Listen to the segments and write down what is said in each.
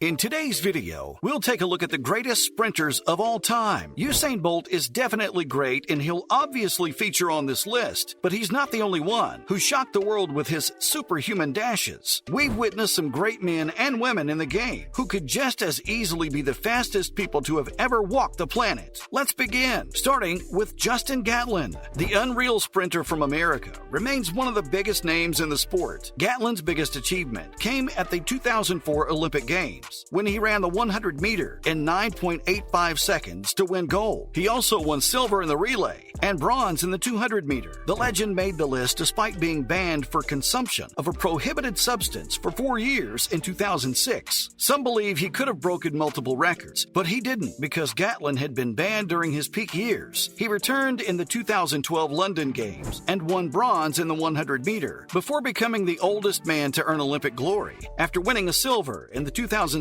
In today's video, we'll take a look at the greatest sprinters of all time. Usain Bolt is definitely great, and he'll obviously feature on this list, but he's not the only one who shocked the world with his superhuman dashes. We've witnessed some great men and women in the game who could just as easily be the fastest people to have ever walked the planet. Let's begin, starting with Justin Gatlin. The unreal sprinter from America remains one of the biggest names in the sport. Gatlin's biggest achievement came at the 2004 Olympic Games, when he ran the 100 meter in 9.85 seconds to win gold. He also won silver in the relay and bronze in the 200 meter. The legend made the list despite being banned for consumption of a prohibited substance for 4 years in 2006. Some believe he could have broken multiple records, but he didn't because Gatlin had been banned during his peak years. He returned in the 2012 London Games and won bronze in the 100 meter before becoming the oldest man to earn Olympic glory after winning a silver in the 2016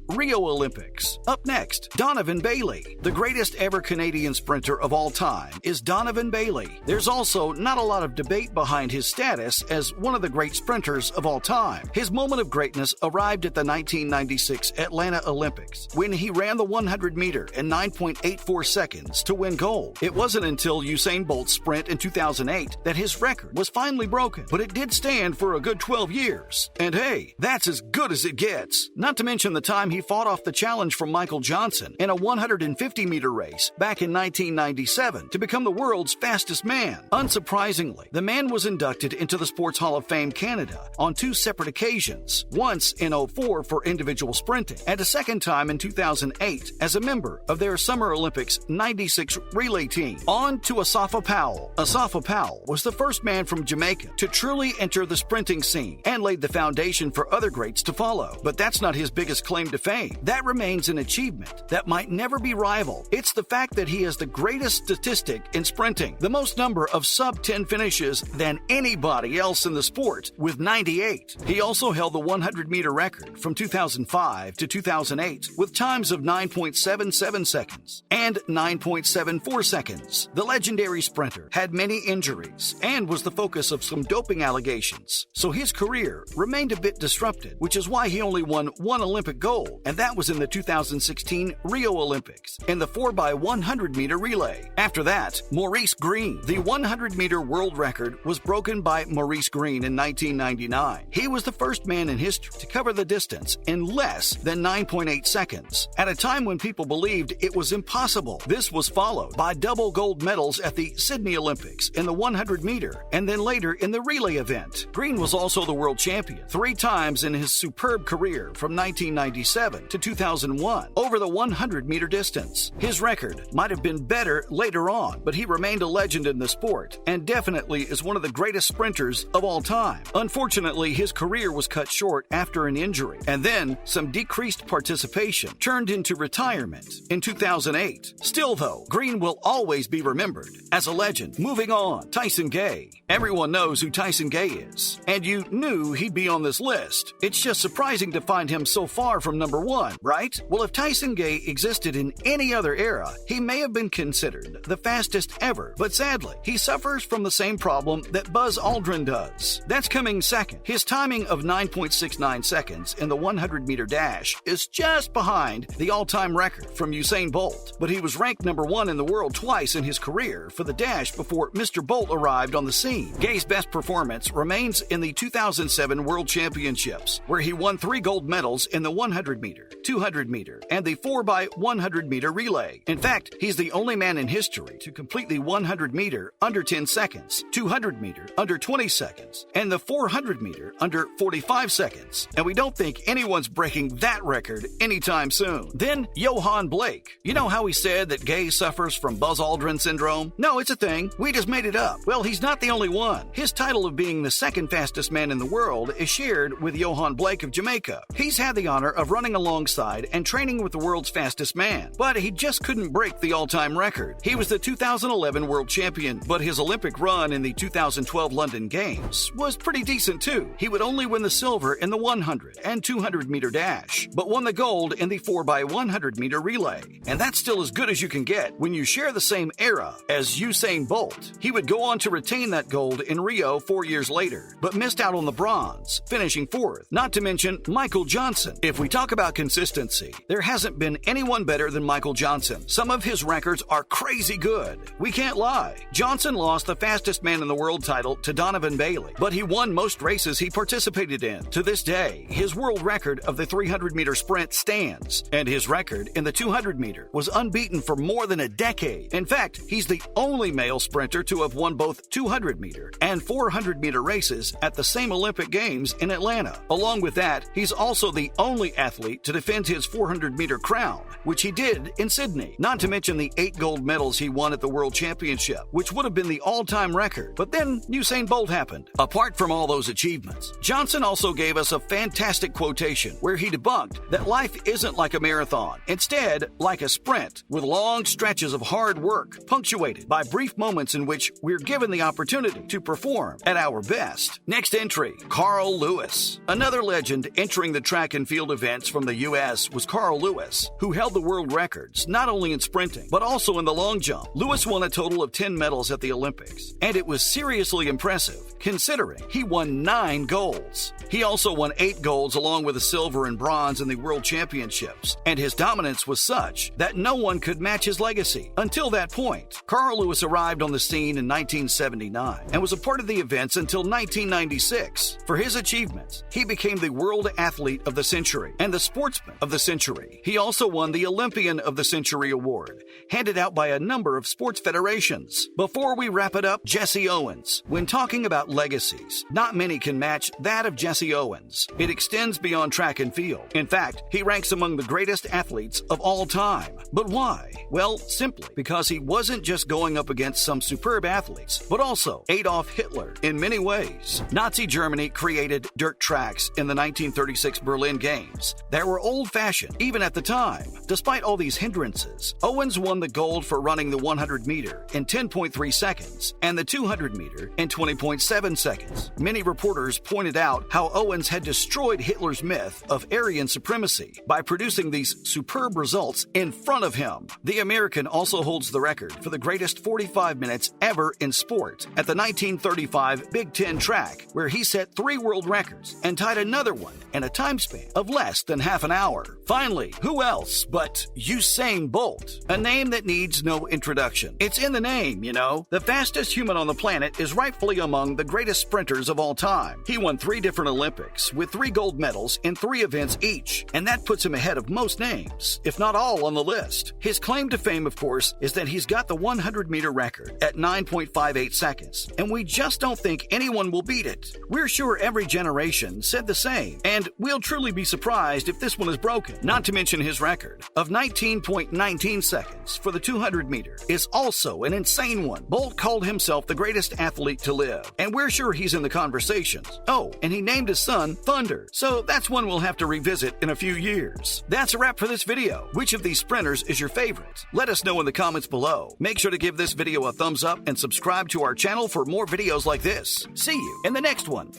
Rio Olympics. Up next, Donovan Bailey. The greatest ever Canadian sprinter of all time is Donovan Bailey. There's also not a lot of debate behind his status as one of the great sprinters of all time. His moment of greatness arrived at the 1996 Atlanta Olympics when he ran the 100 meter in 9.84 seconds to win gold. It wasn't until Usain Bolt's sprint in 2008 that his record was finally broken, but it did stand for a good 12 years. And hey, that's as good as it gets. Not to mention the time he fought off the challenge from Michael Johnson in a 150 meter race back in 1997 to become the world's fastest man. Unsurprisingly, the man was inducted into the Sports Hall of Fame Canada on 2 separate occasions, once in '04 for individual sprinting and a second time in 2008 as a member of their Summer Olympics '96 relay team. On to Asafa Powell. Asafa Powell was the first man from Jamaica to truly enter the sprinting scene and laid the foundation for other greats to follow. But that's not his biggest claim to fame. That remains an achievement that might never be rivaled. It's the fact that he has the greatest statistic in sprinting, the most number of sub-10 finishes than anybody else in the sport, with 98. He also held the 100 meter record from 2005 to 2008 with times of 9.77 seconds and 9.74 seconds. The legendary sprinter had many injuries and was the focus of some doping allegations, so his career remained a bit disrupted, which is why he only won one Olympic gold, and that was in the 2016 Rio Olympics in the 4x100 meter relay. After that, Maurice Green. The 100 meter world record was broken by Maurice Green in 1999. He was the first man in history to cover the distance in less than 9.8 seconds, at a time when people believed it was impossible. This was followed by double gold medals at the Sydney Olympics in the 100 meter, and then later in the relay event. Green was also the world champion 3 times in his superb career from 1997 to 2001 over the 100 meter distance. His record might have been better later on, but he remained a legend in the sport and definitely is one of the greatest sprinters of all time. Unfortunately, his career was cut short after an injury, and then some decreased participation turned into retirement in 2008. Still though, Green will always be remembered as a legend. Moving on, Tyson Gay. Everyone knows who Tyson Gay is, and you knew he'd be on this list. It's just surprising to find him so far from number 1, right? Well, if Tyson Gay existed in any other era, he may have been considered the fastest ever, but sadly, he suffers from the same problem that Buzz Aldrin does. That's coming second. His timing of 9.69 seconds in the 100 meter dash is just behind the all-time record from Usain Bolt, but he was ranked number 1 in the world twice in his career for the dash before Mr. Bolt arrived on the scene. Gay's best performance remains in the 2007 World Championships, where he won 3 gold medals in the 100 meter, 200 meter, and the 4x100 meter relay. In fact, he's the only man in history to complete the 100 meter under 10 seconds, 200 meter under 20 seconds, and the 400 meter under 45 seconds. And we don't think anyone's breaking that record anytime soon. Then, Johan Blake. You know how he said that Gay suffers from Buzz Aldrin syndrome? No, it's a thing. We just made it up. Well, he's not the only one. His title of being the second fastest man in the world is shared with Johan Blake of Jamaica. He's had the honor of running alongside and training with the world's fastest man, but he just couldn't break the all-time record. He was the 2011 world champion, but his Olympic run in the 2012 London Games was pretty decent too. He would only win the silver in the 100 and 200 meter dash, but won the gold in the 4x100 meter relay. And that's still as good as you can get when you share the same era as Usain Bolt. He would go on to retain that gold in Rio 4 years later, but missed out on the bronze, finishing 4th. Not to mention Michael Johnson Johnson. If we talk about consistency, there hasn't been anyone better than Michael Johnson. Some of his records are crazy good. We can't lie. Johnson lost the fastest man in the world title to Donovan Bailey, but he won most races he participated in. To this day, his world record of the 300-meter sprint stands, and his record in the 200-meter was unbeaten for more than a decade. In fact, he's the only male sprinter to have won both 200-meter and 400-meter races at the same Olympic Games in Atlanta. Along with that, he's also the only athlete to defend his 400-meter crown, which he did in Sydney. Not to mention the 8 gold medals he won at the World Championship, which would have been the all-time record. But then Usain Bolt happened. Apart from all those achievements, Johnson also gave us a fantastic quotation where he debunked that life isn't like a marathon, instead like a sprint with long stretches of hard work punctuated by brief moments in which we're given the opportunity to perform at our best. Next entry, Carl Lewis. Another legend entering the track and field events from the U.S. was Carl Lewis, who held the world records not only in sprinting but also in the long jump. Lewis won a total of 10 medals at the Olympics, and it was seriously impressive considering he won 9 golds. He also won 8 golds along with a silver and bronze in the World Championships, and his dominance was such that no one could match his legacy. Until that point, Carl Lewis arrived on the scene in 1979 and was a part of the events until 1996. For his achievements, he became the World Athlete of the Century and the Sportsman of the Century. He also won the Olympian of the Century award, handed out by a number of sports federations. Before we wrap it up, Jesse Owens. When talking about legacies, not many can match that of Jesse Owens. It extends beyond track and field. In fact, he ranks among the greatest athletes of all time. But why? Well, simply because he wasn't just going up against some superb athletes, but also Adolf Hitler in many ways. Nazi Germany created dirt tracks in the 1936 Berlin Games that were old-fashioned even at the time. Despite all these hindrances, Owens won the gold for running the 100-meter in 10.3 seconds and the 200-meter in 20.7 seconds. Many reporters pointed out how Owens had destroyed Hitler's myth of Aryan supremacy by producing these superb results in front of him. The American also holds the record for the greatest 45 minutes ever in sport at the 1935 Big Ten track, where he set 3 world records and tied another one in a time span of less than half an hour. Finally, who else but Usain Bolt? A name that needs no introduction. It's in the name, you know. The fastest human on the planet is rightfully among the greatest sprinters of all time. He won 3 different Olympics with 3 gold medals in 3 events each, and that puts him ahead of most names, if not all, on the list. His claim to fame, of course, is that he's got the 100-meter record at 9.58 seconds, and we just don't think anyone will beat it. We're sure every generation said the same, and we'll truly be surprised if this one is broken. Not to mention his record of 19.19 seconds for the 200-meter is also an insane one. Bolt called himself the greatest athlete to live, and we're sure he's in the conversations. Oh, and he named his son Thunder, so that's one we'll have to revisit in a few years. That's a wrap for this video. Which of these sprinters is your favorite? Let us know in the comments below. Make sure to give this video a thumbs up and subscribe to our channel for more videos like this. See you in the next one.